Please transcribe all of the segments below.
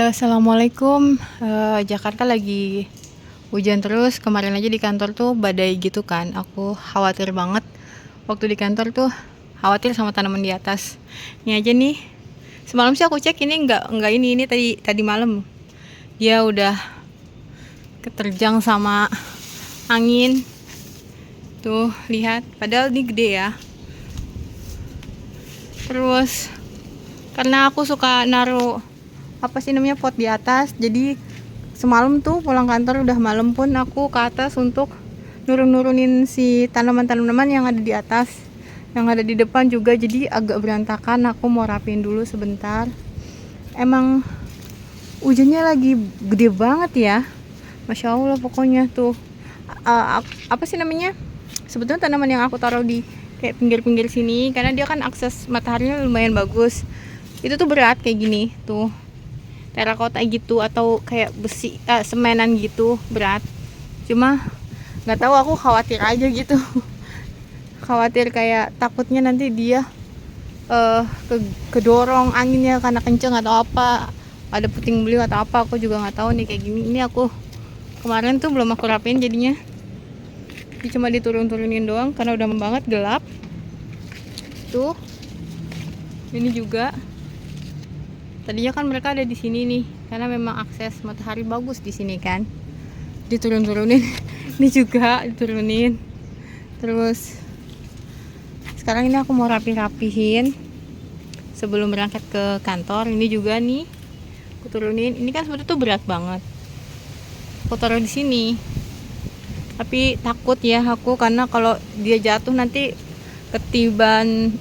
Halo, assalamualaikum. Jakarta lagi hujan terus. Kemarin aja di kantor tuh badai gitu kan. Aku khawatir banget. Waktu di kantor tuh khawatir sama tanaman di atas. Ini aja nih. Semalam sih aku cek ini nggak ini tadi malam. Dia udah keterjang sama angin. Tuh lihat. Padahal ini gede ya. Terus karena aku suka naruh pot di atas, jadi semalam tuh pulang kantor udah malam pun aku ke atas untuk nurunin si tanaman-tanaman yang ada di atas, yang ada di depan juga, jadi agak berantakan. Aku mau rapiin dulu sebentar. Emang hujannya lagi gede banget ya, masya Allah. Pokoknya tuh apa sih namanya, sebetulnya tanaman yang aku taruh di kayak pinggir-pinggir sini, karena dia kan akses mataharinya lumayan bagus, itu tuh berat kayak gini tuh, terakota gitu atau kayak besi semenan gitu, berat. Cuma nggak tahu, aku khawatir aja gitu. Khawatir kayak takutnya nanti dia kedorong anginnya karena kenceng atau apa, ada puting beliung atau apa, aku juga nggak tahu nih kayak gini. Ini aku kemarin tuh belum aku rapiin, jadinya cuma diturun-turunin doang karena udah banget gelap. Tuh ini juga tadinya kan mereka ada di sini nih, karena memang akses matahari bagus di sini kan. Diturun-turunin. Ini juga diturunin. Terus sekarang ini aku mau rapihin sebelum berangkat ke kantor. Ini juga nih aku turunin. Ini kan sebetulnya tuh berat banget. Aku taruh di sini. Tapi takut ya aku, karena kalau dia jatuh nanti ketiban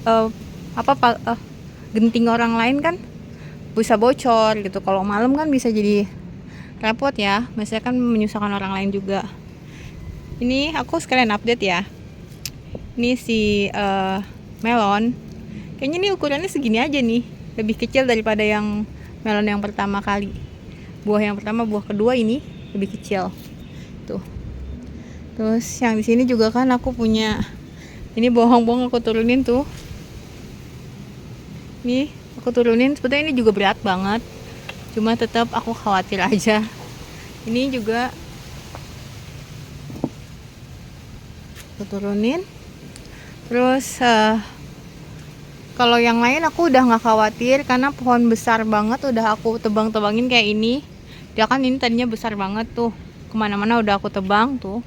genting orang lain kan bisa bocor gitu. Kalau malam kan bisa jadi repot ya, biasanya kan menyusahkan orang lain juga. Ini aku sekalian update ya. Ini si melon, kayaknya nih ukurannya segini aja nih, lebih kecil daripada yang melon yang pertama kali. Buah yang pertama, buah kedua ini lebih kecil tuh. Terus yang di sini juga kan aku punya ini bohong-bohong, aku turunin tuh. Nih aku turunin, sebetulnya ini juga berat banget, cuma tetap aku khawatir aja. Ini juga aku turunin. Terus kalau yang lain aku udah nggak khawatir, karena pohon besar banget udah aku tebang-tebangin kayak ini. Dia kan ini tadinya besar banget tuh, kemana-mana udah aku tebang tuh.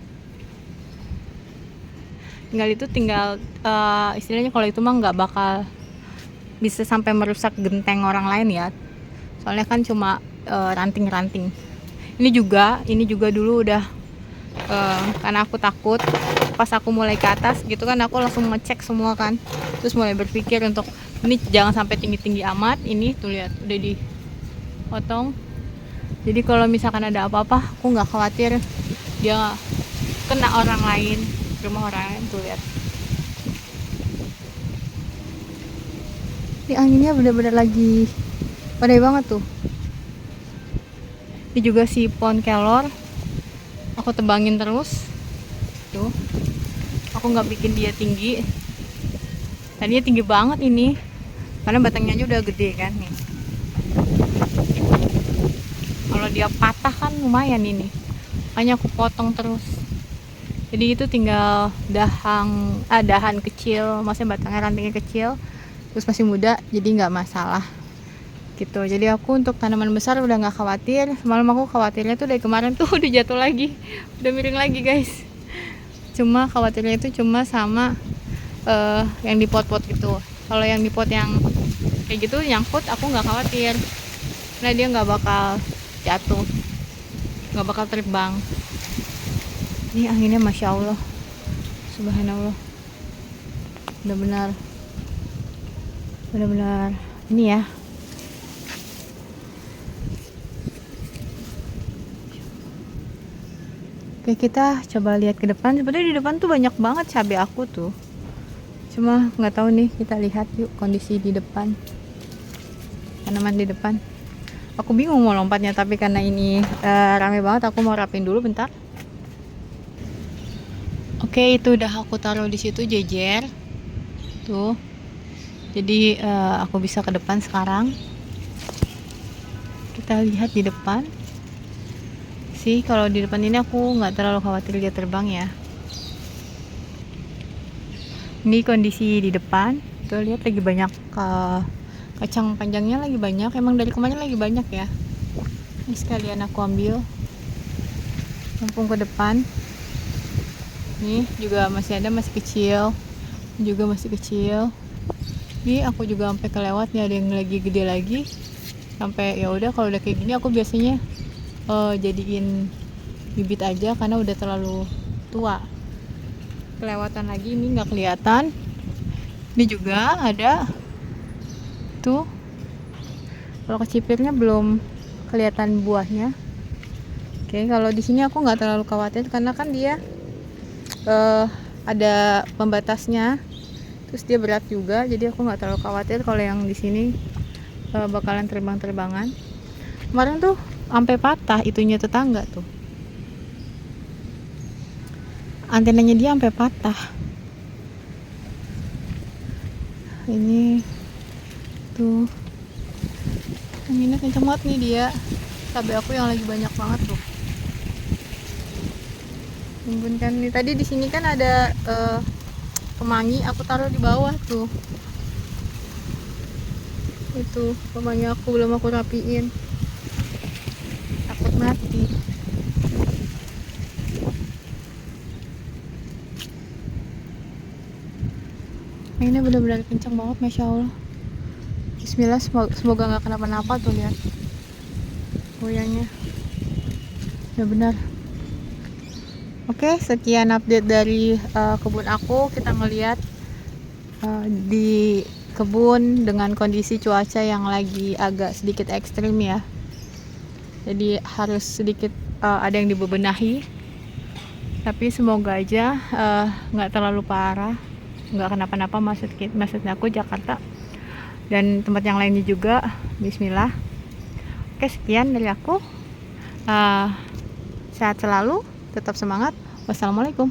Tinggal istilahnya kalau itu mah nggak bakal bisa sampai merusak genteng orang lain ya, soalnya kan cuma ranting-ranting. Ini juga dulu udah karena aku takut, pas aku mulai ke atas gitu kan, aku langsung ngecek semua kan, terus mulai berpikir untuk ini jangan sampai tinggi-tinggi amat. Ini tuh lihat udah dipotong, jadi kalau misalkan ada apa-apa aku nggak khawatir dia kena orang lain, rumah orang lain. Tuh lihat, ini anginnya bener-bener lagi badai banget tuh. Ini juga si pohon kelor aku tebangin terus tuh, aku nggak bikin dia tinggi. Tadinya tinggi banget ini karena batangnya aja udah gede kan nih. Kalau dia patah kan lumayan ini, makanya aku potong terus. Jadi itu tinggal dahan kecil, maksudnya batangnya, rantingnya kecil, terus masih muda, jadi nggak masalah gitu. Jadi aku untuk tanaman besar udah nggak khawatir. Semalam aku khawatirnya tuh dari kemarin tuh udah jatuh lagi, udah miring lagi guys. Cuma khawatirnya itu cuma sama yang di pot-pot gitu. Kalau yang di pot yang kayak gitu nyangkut, aku nggak khawatir, karena dia nggak bakal jatuh, nggak bakal terbang. Ini anginnya masya Allah, subhanallah, benar-benar ini ya. Oke, kita coba lihat ke depan. Sebenarnya di depan tuh banyak banget cabai aku tuh, cuma nggak tahu nih. Kita lihat yuk kondisi di depan, tanaman di depan. Aku bingung mau lompatnya, tapi karena ini rame banget, aku mau rapin dulu bentar. Oke, itu udah aku taruh di situ jejer tuh, jadi aku bisa ke depan sekarang. kita lihat di depan sih. Kalau di depan ini aku nggak terlalu khawatir dia terbang ya. Ini kondisi di depan tuh, lihat lagi banyak kacang panjangnya, lagi banyak. Emang dari kemarin lagi banyak ya. Ini sekalian aku ambil, mumpung ke depan. Nih juga masih ada, masih kecil, juga masih kecil. Ini aku juga sampai kelewat nih, ada yang lagi gede lagi. Sampai ya udah, kalau udah kayak gini aku biasanya jadiin bibit aja karena udah terlalu tua. Kelewatan lagi, ini nggak kelihatan. Ini juga ada tuh, kalau kecipirnya belum kelihatan buahnya. Oke, kalau di sini aku nggak terlalu khawatir karena kan dia ada pembatasnya, terus dia berat juga, jadi aku nggak terlalu khawatir kalau yang di sini bakalan terbang-terbangan. Kemarin tuh sampai patah itunya tetangga tuh, antenanya dia sampai patah. Ini tuh anginnya kenceng banget nih, dia cabai aku yang lagi banyak banget tuh. Embun kan nih, tadi di sini kan ada kemangi, aku taruh di bawah tuh. Itu kemangi aku belum aku rapiin, takut mati. Ini benar-benar kencang banget, masya Allah. Bismillah, semoga nggak kenapa-napa tuh, lihat goyangnya. Ya benar. Oke, sekian update dari kebun aku. Kita ngeliat di kebun dengan kondisi cuaca yang lagi agak sedikit ekstrim ya. Jadi harus sedikit ada yang dibebenahi. Tapi semoga aja nggak terlalu parah, nggak kenapa-napa. Maksudnya aku Jakarta dan tempat yang lainnya juga. Bismillah. Oke, sekian dari aku. Sehat selalu, tetap semangat. Wassalamualaikum.